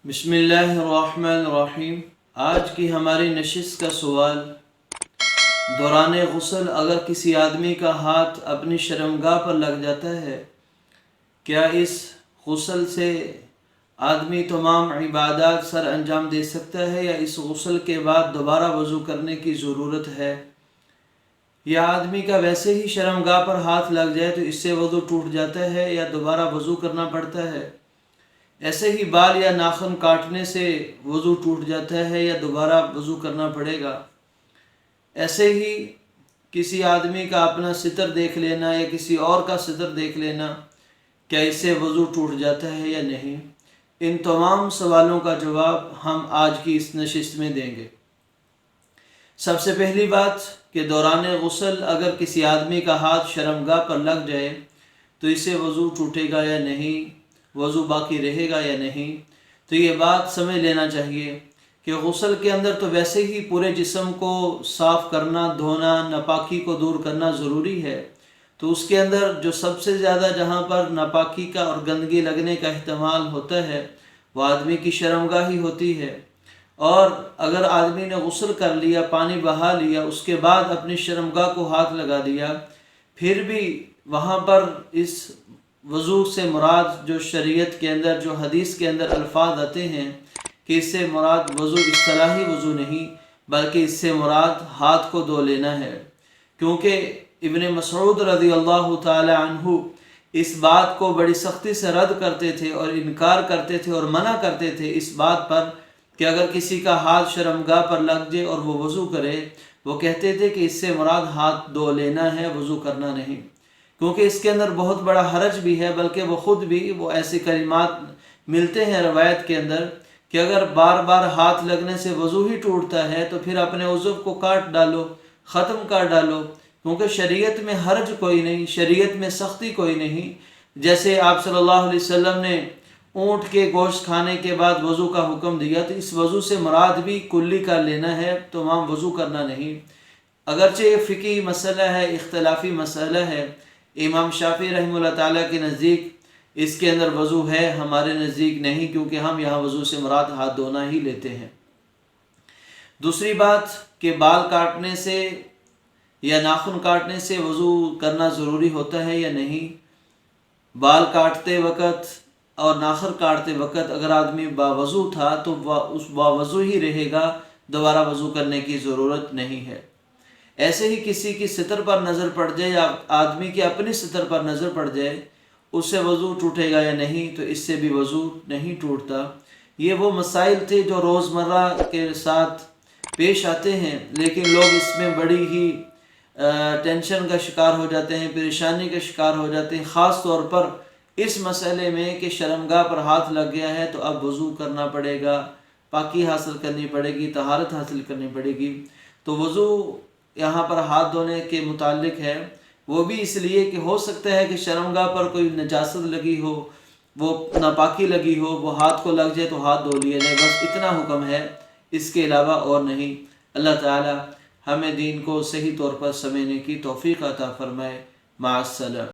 بسم اللہ الرحمن الرحیم۔ آج کی ہماری نشست کا سوال، دوران غسل اگر کسی آدمی کا ہاتھ اپنی شرمگاہ پر لگ جاتا ہے، کیا اس غسل سے آدمی تمام عبادات سر انجام دے سکتا ہے یا اس غسل کے بعد دوبارہ وضو کرنے کی ضرورت ہے؟ یا آدمی کا ویسے ہی شرمگاہ پر ہاتھ لگ جائے تو اس سے وضو ٹوٹ جاتا ہے یا دوبارہ وضو کرنا پڑتا ہے؟ ایسے ہی بال یا ناخن کاٹنے سے وضو ٹوٹ جاتا ہے یا دوبارہ وضو کرنا پڑے گا؟ ایسے ہی کسی آدمی کا اپنا ستر دیکھ لینا یا کسی اور کا ستر دیکھ لینا، کیا اس سے وضو ٹوٹ جاتا ہے یا نہیں؟ ان تمام سوالوں کا جواب ہم آج کی اس نشست میں دیں گے۔ سب سے پہلی بات کہ دوران غسل اگر کسی آدمی کا ہاتھ شرمگاہ پر لگ جائے تو اس سے وضو ٹوٹے گا یا نہیں، وضو باقی رہے گا یا نہیں؟ تو یہ بات سمجھ لینا چاہیے کہ غسل کے اندر تو ویسے ہی پورے جسم کو صاف کرنا، دھونا، ناپاکی کو دور کرنا ضروری ہے، تو اس کے اندر جو سب سے زیادہ جہاں پر ناپاکی کا اور گندگی لگنے کا احتمال ہوتا ہے وہ آدمی کی شرمگاہ ہی ہوتی ہے۔ اور اگر آدمی نے غسل کر لیا، پانی بہا لیا، اس کے بعد اپنی شرمگاہ کو ہاتھ لگا دیا، پھر بھی وہاں پر اس وضو سے مراد جو شریعت کے اندر، جو حدیث کے اندر الفاظ آتے ہیں کہ اس سے مراد وضو اصطلاحی وضو نہیں بلکہ اس سے مراد ہاتھ کو دھو لینا ہے، کیونکہ ابن مسعود رضی اللہ تعالی عنہ اس بات کو بڑی سختی سے رد کرتے تھے اور انکار کرتے تھے اور منع کرتے تھے اس بات پر کہ اگر کسی کا ہاتھ شرمگاہ پر لگ جائے اور وہ وضو کرے، وہ کہتے تھے کہ اس سے مراد ہاتھ دھو لینا ہے، وضو کرنا نہیں، کیونکہ اس کے اندر بہت بڑا حرج بھی ہے، بلکہ وہ خود بھی وہ ایسی کلمات ملتے ہیں روایت کے اندر کہ اگر بار بار ہاتھ لگنے سے وضو ہی ٹوٹتا ہے تو پھر اپنے عضو کو کاٹ ڈالو، ختم کر ڈالو، کیونکہ شریعت میں حرج کوئی نہیں، شریعت میں سختی کوئی نہیں۔ جیسے آپ صلی اللہ علیہ وسلم نے اونٹ کے گوشت کھانے کے بعد وضو کا حکم دیا تو اس وضو سے مراد بھی کلی کر لینا ہے، تمام وضو کرنا نہیں۔ اگرچہ یہ فقہی مسئلہ ہے، اختلافی مسئلہ ہے، امام شافعی رحمہ اللہ تعالیٰ کے نزدیک اس کے اندر وضو ہے، ہمارے نزدیک نہیں، کیونکہ ہم یہاں وضو سے مراد ہاتھ دھونا ہی لیتے ہیں۔ دوسری بات کہ بال کاٹنے سے یا ناخن کاٹنے سے وضو کرنا ضروری ہوتا ہے یا نہیں۔ بال کاٹتے وقت اور ناخن کاٹتے وقت اگر آدمی باوضو تھا تو اس باوضو ہی رہے گا، دوبارہ وضو کرنے کی ضرورت نہیں ہے۔ ایسے ہی کسی کی ستر پر نظر پڑ جائے یا آدمی کی اپنی ستر پر نظر پڑ جائے، اس سے وضو ٹوٹے گا یا نہیں؟ تو اس سے بھی وضو نہیں ٹوٹتا۔ یہ وہ مسائل تھے جو روزمرہ کے ساتھ پیش آتے ہیں، لیکن لوگ اس میں بڑی ہی ٹینشن کا شکار ہو جاتے ہیں، پریشانی کا شکار ہو جاتے ہیں، خاص طور پر اس مسئلے میں کہ شرمگاہ پر ہاتھ لگ گیا ہے تو اب وضو کرنا پڑے گا، پاکی حاصل کرنی پڑے گی، طہارت حاصل کرنی پڑے گی۔ تو وضو یہاں پر ہاتھ دھونے کے متعلق ہے، وہ بھی اس لیے کہ ہو سکتا ہے کہ شرمگاہ پر کوئی نجاست لگی ہو، وہ ناپاکی لگی ہو، وہ ہاتھ کو لگ جائے تو ہاتھ دھو لیا جائے، بس اتنا حکم ہے، اس کے علاوہ اور نہیں۔ اللہ تعالی ہمیں دین کو صحیح طور پر سمجھنے کی توفیق عطا فرمائے۔ مع السلامہ۔